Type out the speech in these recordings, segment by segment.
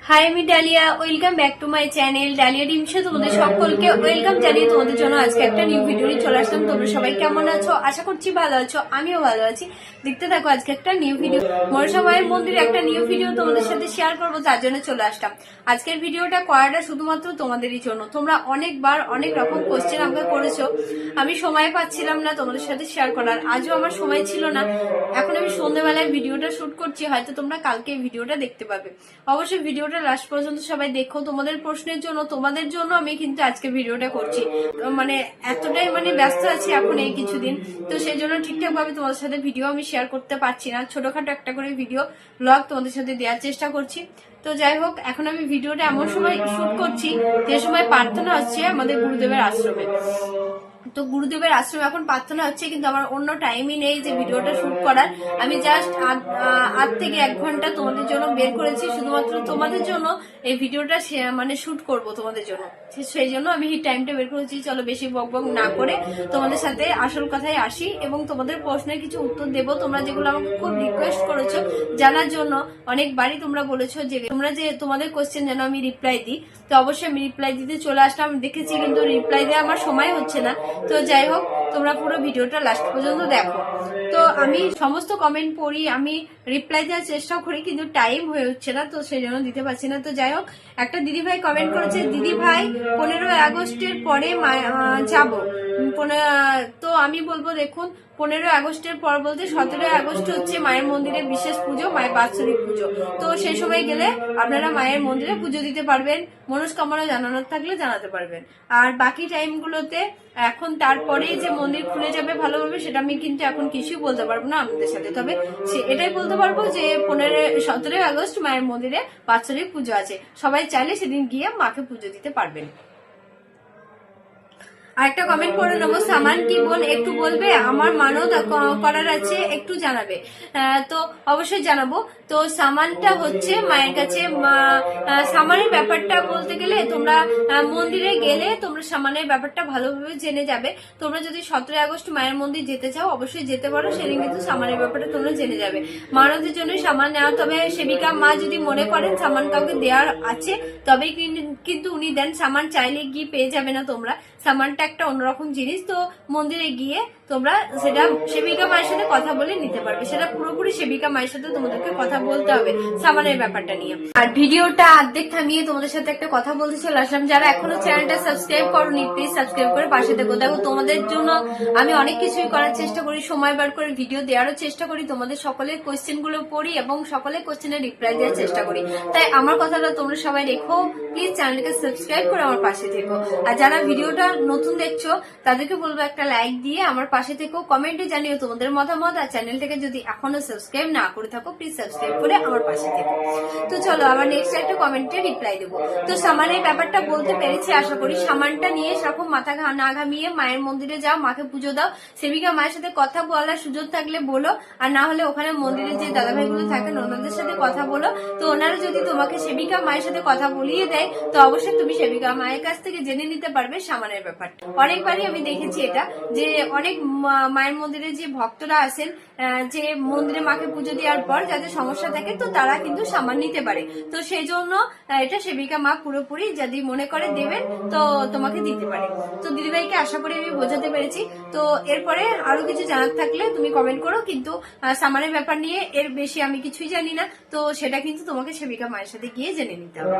High, আমি Dalia. Welcome back to my channel Dalia ডিমসে তোমাদের সকলকে ওয়েলকাম জানিয়ে তোমাদের জন্য আজকে একটা নিউ ভিডিও নিয়ে চলে আসলাম। তোমরা সবাই কেমন আছো? আশা করছি ভালো আছো, আমিও ভালো আছি। দেখতে থাকো আজকে একটা নিউ ভিডিও, মনসা মায়ের মন্দিরে একটা নিউ ভিডিও তোমাদের সাথে শেয়ার করবো, তার জন্য চলে আসলাম। আজকের ভিডিওটা করাটা শুধুমাত্র তোমাদেরই জন্য। তোমরা অনেকবার অনেক রকম কোশ্চেন আমাকে করেছো, আমি সময় পাচ্ছিলাম না তোমাদের সাথে শেয়ার করার। আজও আমার সময় ছিল না। এখন আমি সন্ধ্যেবেলায় ভিডিওটা শুট করছি, হয়তো তোমরা কালকে ভিডিওটা দেখতে পাবে। অবশ্যই ভিডিওটা লাস্ট পর্যন্ত সবাই দেখো। তোমাদের প্রশ্নের জন্য, তোমাদের জন্য আমি কিন্তু আজকে ভিডিওটা করছি। মানে এতটাই ব্যস্ত আছি এখন এই কিছুদিন, তো সেই জন্য ঠিকঠাক ভাবে তোমাদের সাথে ভিডিও আমি শেয়ার করতে পারছি না। ছোটখাটো একটা করে ভিডিও ব্লগ তোমাদের সাথে দেওয়ার চেষ্টা করছি। তো যাই হোক, এখন আমি ভিডিওটা এমন সময় শুট করছি যে সময় প্রার্থনা হচ্ছে আমাদের গুরুদেবের আশ্রমে। তো গুরুদেবের আশ্রমে এখন প্রার্থনা হচ্ছে, কিন্তু আমার অন্য টাইমই নেই যে ভিডিওটা শুট করার। আমি জাস্ট আধ থেকে 1 ঘন্টা তোমাদের জন্য বের করেছি, শুধুমাত্র তোমাদের জন্য এই ভিডিওটা শুট করব তোমাদের জন্য। সেই জন্য আমি এই টাইমটা বের করেছি। চলো বেশি বক বক না করে তোমাদের সাথে আসল কথায় আসি এবং তোমাদের প্রশ্নের কিছু উত্তর দেবো। তোমরা যেগুলো আমাকে খুব রিকোয়েস্ট করেছো জানার জন্য, অনেকবারই তোমরা বলেছো যে তোমাদের কোশ্চেন যেন আমি রিপ্লাই দিই। তো অবশ্যই আমি রিপ্লাই দিতে চলে আসলাম। দেখেছি কিন্তু রিপ্লাই দেওয়া আমার সময় হচ্ছে না। তো যাই হোক, তোমরা পুরো ভিডিওটা লাস্ট পর্যন্ত দেখো। তো আমি সমস্ত কমেন্ট পড়ি, আমি রিপ্লাই দেওয়ার চেষ্টা করি, কিন্তু টাইম হয়ে উঠছে না, তো সেই জন্য দিতে পারছি না। তো যাই হোক, একটা দিদিভাই কমেন্ট করেছে, দিদি ভাই 15 আগস্টের পরে যাবো। তো আমি বলবো, দেখুন 15 আগস্টের পর বলতে 17 আগস্ট হচ্ছে মায়ের মন্দিরে বিশেষ পুজো, মায়ের বাৎসরিক পুজো। তো সেই সময় গেলে আপনারা মায়ের মন্দিরে পুজো দিতে পারবেন, মনস্কামনা জানানোর থাকলে জানাতে পারবেন। আর বাকি টাইমগুলোতে এখন তারপরে যে মন্দির খুলে যাবে ভালোভাবে, সেটা আমি কিন্তু এখন কিছুই বলতে পারবো না আপনাদের সাথে। তবে এটাই বলতে পারবো যে 17 আগস্ট মায়ের মন্দিরে বাৎসরিক পুজো আছে। সবাই চাইলে সেদিন গিয়ে মাকে পুজো দিতে পারবেন। আরেকটা কমেন্ট করে নেবো, সামান কি বোন একটু বলবে, আমার মানত করার আছে, একটু জানাবে। তো অবশ্যই জানাবো। তো সামানটা হচ্ছে মায়ের কাছে। সামানের ব্যাপারটা বলতে গেলে, তোমরা মন্দিরে গেলে তোমরা সামানের ব্যাপারটা ভালোভাবে জেনে যাবে। তোমরা যদি 17 আগস্ট মায়ের মন্দির যেতে চাও, অবশ্যই যেতে পারো। সেদিন কিন্তু সামানের ব্যাপারটা তোমরা জেনে যাবে। মানতের জন্য সামান নেওয়া, তবে সেবিকা মা যদি মনে করেন সামান কাউকে দেওয়ার আছে, তবেই কিন্তু উনি দেন। সামান চাইলে গিয়ে পেয়ে যাবে না তোমরা। সামানটা একটা অন্যরকম জিনিস। তো মন্দিরে গিয়ে তোমরা সেটা সেবিকা মায়ের সাথে কথা বলে নিতে পারবে। সেটা পুরোপুরি সেবিকা মায়ের সাথে তোমাদেরকে কথা বলতে হবে সামানের ব্যাপারটা নিয়ে। আর ভিডিওটা অর্ধেক থামিয়ে তোমাদের সাথে একটা কথা বলতে চলে আসলাম। যারা এখনো চ্যানেলটা সাবস্ক্রাইব করোনি, প্লিজ সাবস্ক্রাইব করে পাশে থেকো। দেখো, তোমাদের জন্য আমি অনেক কিছুই করার চেষ্টা করি, সময় বার করে ভিডিও দেওয়ারও চেষ্টা করি। তোমাদের সকলের কোয়েশ্চেন গুলো পড়ি এবং সকলের কোয়েশ্চেনের রিপ্লাই দেওয়ার চেষ্টা করি। তাই আমার কথাটা তোমরা সবাই রেখো, প্লিজ চ্যানেলটাকে সাবস্ক্রাইব করে আমার পাশে থেকো। আর যারা ভিডিওটা নতুন দেখছো, তাদেরকে বলবো একটা লাইক দিয়ে আমার পাশে থেকো, কমেন্টে জানিও তোমাদের মতামত। আর চ্যানেলটাকে যদি এখনো সাবস্ক্রাইব না করে থাকো, প্লিজ সাবস্ক্রাইব করে আমার পাশে থেকো। তো চলো, আবার নেক্সট একটা কমেন্টে রিপ্লাই দেবো। তো সামানের ব্যাপারটা বলতে পেরেছি আশা করি। সামানটা নিয়ে সেরকম মাথা না ঘামিয়ে মায়ের মন্দিরে যাও, মাকে পুজো দাও। সেবিকা মায়ের সাথে কথা বলার সুযোগ থাকলে বলো, আর না হলে ওখানে মন্দিরে যে দাদাভাইগুলো থাকেন ওনাদের সাথে কথা বলো। তো ওনারা যদি তোমাকে সেবিকা মায়ের সাথে কথা বলিয়ে দেয়, তো অবশ্যই তুমি সেবিকা মায়ের কাছ থেকে জেনে নিতে পারবে সামানের ব্যাপারটা। অনেকবারই আমি দেখেছি এটা, যে অনেক মায়ের মন্দিরে যে ভক্তরা আসেন, যে মন্দিরে মাকে পুজো দেওয়ার পর যাদের সমস্যা থাকে, তো তারা কিন্তু সামান নিতে পারে। তো সেই জন্য এটা সেবিকা মা পুরোপুরি যদি মনে করে দেবেন, তো তোমাকে দিতে পারে। তো দিদিভাইকে আশা করি আমি বোঝাতে পেরেছি। তো এরপরে আরো কিছু জানার থাকলে তুমি কমেন্ট করো, কিন্তু সামানের ব্যাপার নিয়ে এর বেশি আমি কিছুই জানি না। তো সেটা কিন্তু তোমাকে সেবিকা মায়ের সাথে গিয়ে জেনে নিতে হবে।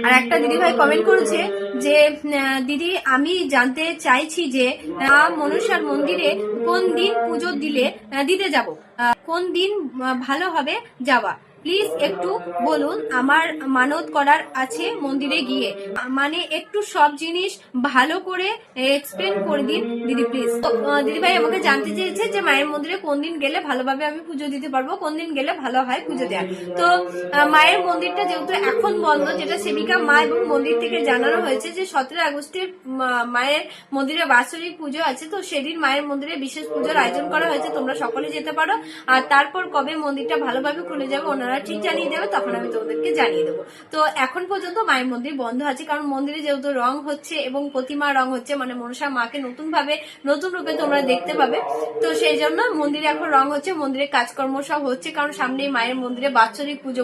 আর একটা দিদিভাই কমেন্ট করেছে যে, দিদি আমি জানতে চাইছি যে মনসার মন্দিরে কোন দিন পুজো দিতে যাব, কোন দিন ভালো হবে যাওয়া, প্লিজ একটু বলুন। আমার মানত করার আছে মন্দিরে গিয়ে, মানে একটু সব জিনিস ভালো করে এক্সপ্লেন করে দিন দিদি প্লিজ। দিদিভাই আমাকে জানতে চেয়েছে যে মায়ের মন্দিরে কোন দিন গেলে ভালোভাবে আমি পুজো দিতে পারবো, কোন দিন গেলে ভালো হয় পুজো দেওয়ার। তো মায়ের মন্দিরটা যেহেতু এখন বন্ধ, যেটা সেবিকা মা এবং মন্দির থেকে জানানো হয়েছে যে 17 আগস্টে মায়ের মন্দিরে বাৎসরিক পুজো আছে। তো সেদিন মায়ের মন্দিরে বিশেষ পুজোর আয়োজন করা হয়েছে, তোমরা সকলে যেতে পারো। আর তারপর কবে মন্দিরটা ভালোভাবে খুলে যাবে ওনারা ওনারা ঠিক জানিয়ে দেবে, তখন আমি তোমাদেরকে জানিয়ে দেবো। তো এখন পর্যন্ত মায়ের মন্দির বন্ধ আছে, কারণ মন্দিরে যেহেতু রং হচ্ছে এবং প্রতিমা রং হচ্ছে, মানে মনসা মাকে নতুন ভাবে নতুন রূপে তোমরা দেখতে পাবে। তো সেই জন্য মন্দিরে এখন রং হচ্ছে, মন্দিরে কাজকর্ম সব হচ্ছে, কারণ সামনে মায়ের মন্দিরে বাৎসরিক পুজো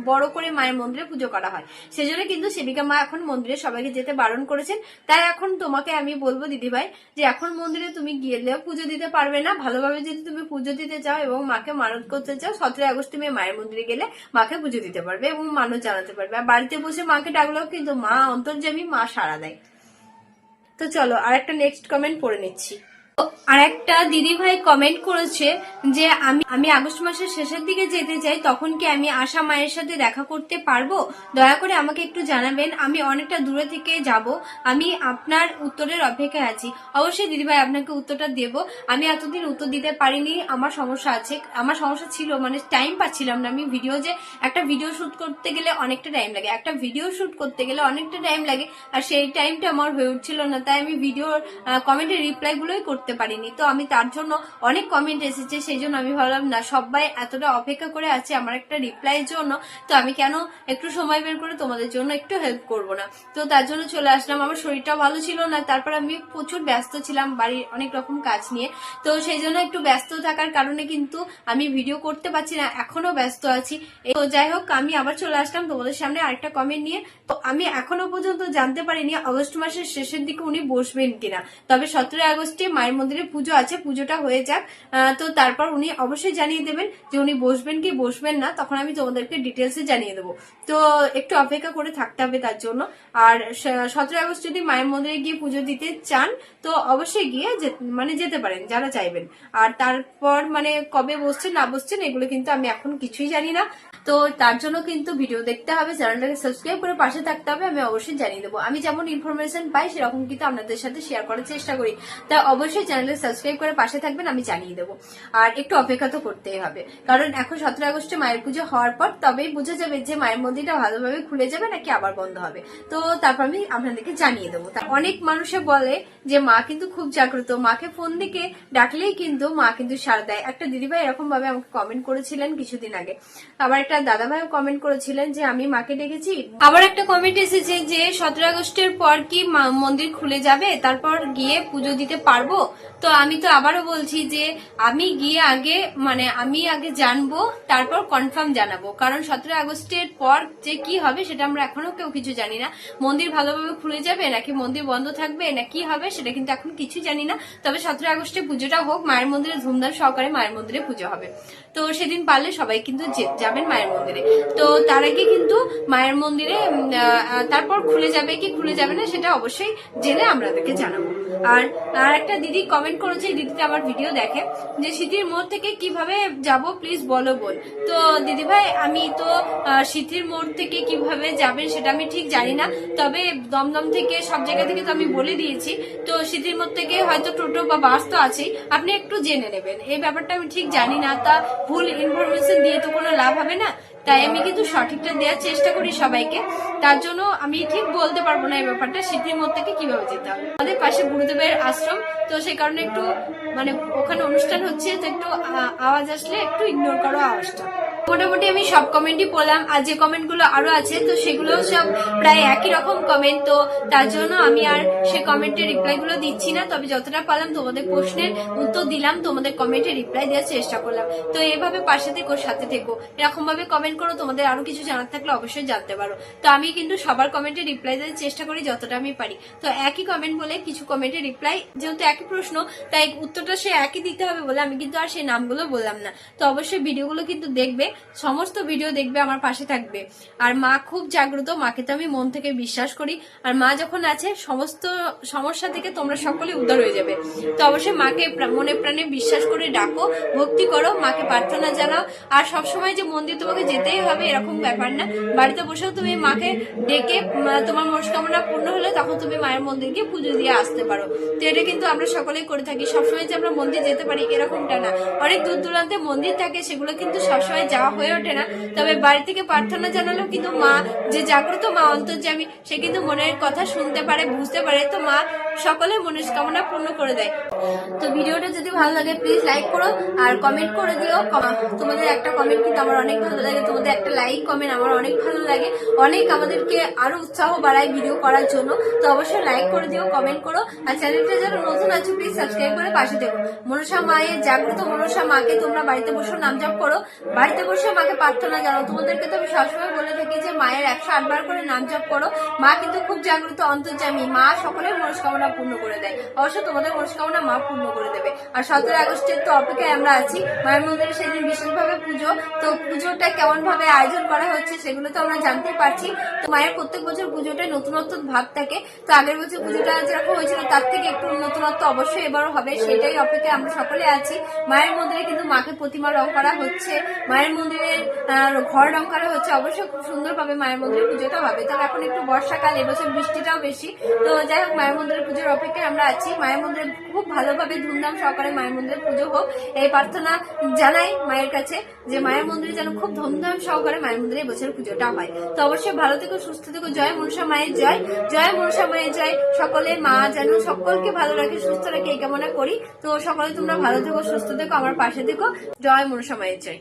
বড় করে মায়ের মন্দিরে পুজো করা হয়। সেই জন্য কিন্তু সেবিকা মা এখন মন্দিরে সবাইকে যেতে বারণ করেছেন। তাই এখন তোমাকে আমি বলবো দিদিভাই, যে এখন মন্দিরে তুমি গেলেও পুজো দিতে পারবে না। ভালোভাবে যদি তুমি পুজো দিতে চাও এবং মাকে মানত করতে চাও, 17 আগস্ট তুমি মায়ের মন্দিরে গেলে মাকে পুজো দিতে পারবে এবং মানত জানাতে পারবে। আর বাড়িতে বসে মাকে ডাকলেও কিন্তু মা অন্তর্যামী, মা সাড়া দেয়। তো চলো আর একটা নেক্সট কমেন্ট পড়ে নিচ্ছি। আর একটা দিদি ভাই কমেন্ট করেছে যে আমি আগস্ট মাসের শেষের দিকে যেতে চাই, তখন কি আমি আশা মায়ের সাথে দেখা করতে পারবো? দয়া করে আমাকে একটু জানাবেন, আমি অনেকটা দূরে থেকে যাব, আমি আপনার উত্তরের অপেক্ষায় আছি। অবশ্যই দিদি ভাই আপনাকে উত্তরটা দেব। আমি এতদিন উত্তর দিতে পারিনি, আমার সমস্যা আছে, আমার সমস্যা ছিল, মানে টাইম পাচ্ছিলাম না। আমি একটা ভিডিও শুট করতে গেলে অনেকটা টাইম লাগে, একটা ভিডিও শুট করতে গেলে অনেকটা টাইম লাগে, আর সেই টাইমটা আমার হয়ে উঠছিল না। তাই আমি ভিডিওর কমেন্টের রিপ্লাই গুলোই করতে পারিনি। তো আমি তার জন্য অনেক কমেন্ট এসেছে, সেই জন্য আমি ভাবলাম না, সবাই এতটা অপেক্ষা করে আছে আমার একটা রিপ্লাইয়ের জন্য, তো আমি কেন একটু সময় বের করে তোমাদের জন্য একটু হেল্প করব না। তো তার জন্য চলে আসলাম। আমার শরীরটাও ভালো ছিল না, তারপর আমি প্রচুর ব্যস্ত ছিলাম বাড়ির অনেক রকম কাজ নিয়ে। তো সেই জন্য একটু ব্যস্ত থাকার কারণে কিন্তু আমি ভিডিও করতে পারছি না, এখনো ব্যস্ত আছি। তো যাই হোক, আমি আবার চলে আসলাম তোমাদের সামনে আরেকটা কমেন্ট নিয়ে। তো আমি এখনো পর্যন্ত জানতে পারিনি আগস্ট মাসের শেষের দিকে উনি বসবেন কিনা, তবে 17 আগস্টে মায়ের মন্দিরে পুজো আছে, পুজোটা হয়ে যাক, তো তারপর উনি অবশ্যই জানিয়ে দেবেন যে উনি বসবেন কি বসবেন না, তখন আমি তোমাদেরকে ডিটেলসে জানিয়ে দেবো। তো একটু অপেক্ষা করে থাকতে হবে তার জন্য। আর 17 আগস্ট যদি মায়ের মন্দিরে গিয়ে পুজো দিতে চান, তো অবশ্যই গিয়ে যেতে পারেন যারা চাইবেন। আর তারপর কবে বসছেন না বসছেন এগুলো কিন্তু আমি এখন কিছুই জানি না। তো তার জন্য কিন্তু ভিডিও দেখতে হবে, চ্যানেলটাকে সাবস্ক্রাইব করে পাশে থাকতে হবে, আমি অবশ্যই জানিয়ে দেবো। আমি যেমন ইনফরমেশন পাই সেরকম কিন্তু আপনাদের সাথে শেয়ার করার চেষ্টা করি। তাই অবশ্যই চ্যানেলটা সাবস্ক্রাইব করে পাশে থাকবেন, আমি জানিয়ে দেবো। আর একটু অপেক্ষা তো করতেই হবে, কারণ এখন 17 আগস্টে মায়ের পুজো হওয়ার পর তবেই বোঝা যাবে যে মায়ের মন্দিরটা ভালোভাবে খুলে যাবে নাকি আবার বন্ধ হবে। তো তারপর আমি আপনাদেরকে জানিয়ে দেবো। অনেক মানুষে বলে যে মা কিন্তু খুব জাগ্রত, মাকে ফোন দিকে ডাকলেই কিন্তু মা কিন্তু সাড়া দেয়। একটা দিদিভাই এরকম ভাবে আমাকে কমেন্ট করেছিলেন কিছুদিন আগে। আবার একটা দাদা ভাইও কমেন্ট করেছিলেন যে আমি মাকে ডেকেছি। আবার একটা কমেন্ট এসেছে যে 17 আগস্টের পর কি মন্দির খুলে যাবে, তারপর গিয়ে পুজো দিতে পারবো? তো আমি তো আবারও বলছি যে আমি গিয়ে আগে আমি আগে জানবো, তারপর কনফার্ম জানাবো। কারণ 17 আগস্টের পর যে কি হবে সেটা আমরা এখনো কেউ কিছু জানি না। মন্দির ভালোভাবে খুলে যাবে নাকি মন্দির বন্ধ থাকবে না কি হবে সেটা কিন্তু এখন কিছু জানি না। তবে 17 আগস্টে পুজোটা হোক, মায়ের মন্দিরে ধুমধাম সহকারে মায়ের মন্দিরে পুজো হবে। তো সেদিন পারলে সবাই কিন্তু যাবেন মায়ের মন্দিরে। তো তার আগে কিন্তু মায়ের মন্দিরে তারপর খুলে যাবে কি খুলে যাবে না সেটা অবশ্যই জেনে আপনাদেরকে জানাবো। আর একটা দিদি কমেন্ট করেছে, দিদিটা আমার ভিডিও দেখে, যে সিথির মোড় থেকে কিভাবে যাব প্লিজ বলো বল। তো দিদি ভাই আমি তো সিথির মোড় থেকে কিভাবে যাবেন সেটা আমি ঠিক জানি না, তবে দমদম থেকে সব জায়গা থেকে তো আমি বলে দিয়েছি। তো সিথির মোড় থেকে হয়তো টোটো বা বাস তো আছেই, আপনি একটু জেনে নেবেন। এই ব্যাপারটা আমি ঠিক জানি না, তা ভুল ইনফরমেশন দিয়ে তো কোনো লাভ হবে না, তাই আমি কিন্তু সঠিকটা দেওয়ার চেষ্টা করি সবাইকে। তার জন্য আমি ঠিক বলতে পারবো না এই ব্যাপারটা সিথির মোড় থেকে কিভাবে যেতে হবে। আমাদের পাশে গুরুদেবের আশ্রম, তো সেই কারণে একটু ওখানে অনুষ্ঠান হচ্ছে, তো একটু আওয়াজ আসলে একটু ইগনোর করো আওয়াজটা। মোটামুটি আমি সব কমেন্টই পড়লাম, আর যে কমেন্ট গুলো আরো আছে তো সেগুলো সব প্রায় একই রকম কমেন্ট। তো তার জন্য আমি আর সে কমেন্টের রিপ্লাই গুলো দিচ্ছি না, তবে যতটা পারলাম তোমাদের প্রশ্নের উত্তর দিলাম, তোমাদের কমেন্টে রিপ্লাই দেওয়ার চেষ্টা করলাম। তো এভাবে পাশে থেকো, সাথে থেকো, এরকম ভাবে কমেন্ট করো। তোমাদের আরো কিছু জানার থাকলে অবশ্যই জানতে পারো। তো আমি কিন্তু সবার কমেন্টে রিপ্লাই দেওয়ার চেষ্টা করি যতটা আমি পারি। তো একই কমেন্ট বলে কিছু কমেন্টে রিপ্লাই, যেহেতু একই প্রশ্ন তাই উত্তরটা সে একই দিতে হবে বলে আমি কিন্তু আর সেই নামগুলো বললাম না। তো অবশ্যই ভিডিওগুলো কিন্তু দেখবে, সমস্ত ভিডিও দেখবে, আমার পাশে থাকবে। আর মা খুব জাগ্রত, মাকে তো আমি মন থেকে বিশ্বাস করি। আর মা যখন আছে সমস্ত সমস্যা থেকে তোমরা সকলে উদ্ধার হয়ে যাবে। তো অবশ্যই মাকে মনে প্রাণে বিশ্বাস করে ডাকো, ভক্তি করো, মাকে প্রার্থনা জানাও। আর সবসময় যে মন্দির তোমাকে যেতেই হবে এরকম ব্যাপার না, বাড়িতে বসেও তুমি মাকে ডেকে তোমার মনস্কামনা পূর্ণ হলে তখন তুমি মায়ের মন্দির গিয়ে পুজো দিয়ে আসতে পারো। তো এটা কিন্তু আমরা সকলেই করে থাকি। সবসময় যে আমরা মন্দির যেতে পারি এরকমটা না, অনেক দূর দূরান্তে মন্দির থাকে, সেগুলো কিন্তু সবসময় যাওয়া যাওয়া হয়ে ওঠে না। তবে বাড়ি থেকে প্রার্থনা জানালেও কিন্তু মা, যে জাগ্রত মা অন্তর্যামী, সে কিন্তু মনের কথা শুনতে পারে, বুঝতে পারে। তো মা সকলের মনস্কামনা পূর্ণ করে দেয়। তো ভিডিওটা যদি ভালো লাগে প্লিজ লাইক করো আর কমেন্ট করে দিও। তোমাদের একটা কমেন্ট কিন্তু আমার অনেক ভালো লাগে, তোমাদের একটা লাইক কমেন্ট আমার অনেক ভালো লাগে, অনেক আমাদেরকে আরো উৎসাহ বাড়ায় ভিডিও করার জন্য। তো অবশ্যই লাইক করে দিও, কমেন্ট করো, আর চ্যানেলটা যারা নতুন আছে প্লিজ সাবস্ক্রাইব করে পাশে দেখো। মনসা মায়ের, জাগ্রত মনসা মাকে তোমরা বাড়িতে বসে নাম জপ করো, বাড়িতে বসে মাকে প্রার্থনা জানো। তোমাদেরকে তো আমি সবসময় বলে থাকি যে মায়ের 108 বার করে নাম জপ করো। মা কিন্তু খুব জাগ্রত অন্তর্যামী, মা সকলের মনস্কামনা পূর্ণ করে দেয়। অবশ্যই তোমাদের মনস্কামনা মা পূর্ণ করে দেবে। আর 17 আগস্টের তো অপেক্ষায় আমরা আছি। মায়ের মন্দিরে সেদিন বিশেষভাবে পুজো, তো পুজোটা কেমন ভাবে আয়োজন করা হচ্ছে সেগুলো তো আমরা জানতে পারছি। তো মায়ের প্রত্যেক বছর পুজোটায় নতুনত্ব ভাব থাকে। তো আগের বছর পুজোটা যেরকম হয়েছিল তার থেকে একটু নতুনত্ব অবশ্যই এবারও হবে, সেটাই অপেক্ষায় আমরা সকলে আছি। মায়ের মন্দিরে কিন্তু মাকে প্রতিমা রং করা হচ্ছে, মায়ের মন্দিরের ঘর রং করা হচ্ছে। অবশ্যই খুব সুন্দরভাবে মায়ের মন্দিরে পুজোটা হবে। তবে এখন একটু বর্ষাকাল, এবছর বৃষ্টিটাও বেশি। তো যাই হোক, মায়ের মন্দিরের পুজোর অপেক্ষায় আমরা আছি। মায়ের মন্দিরে খুব ভালোভাবে ধুমধাম সহকারে মায়ের মন্দিরে পুজো হোক, এই প্রার্থনা জানাই মায়ের কাছে যে মায়ের মন্দিরে যেন খুব ধুমধাম সহকারে মায়ের মন্দিরে এবছর পুজোটা হয়। তো অবশ্যই ভালো থেকো, সুস্থ থেকো। জয় মনসা মায়ের জয়, জয় মনসা মায়ের জয়। সকলে মা যেন সকলকে ভালো রাখে, সুস্থ রাখে, এই কামনা করি। তো সকলে তোমরা ভালো থেকো, সুস্থ থেকো, আমার পাশে থেকো। জয় মনসা মায়ের জয়।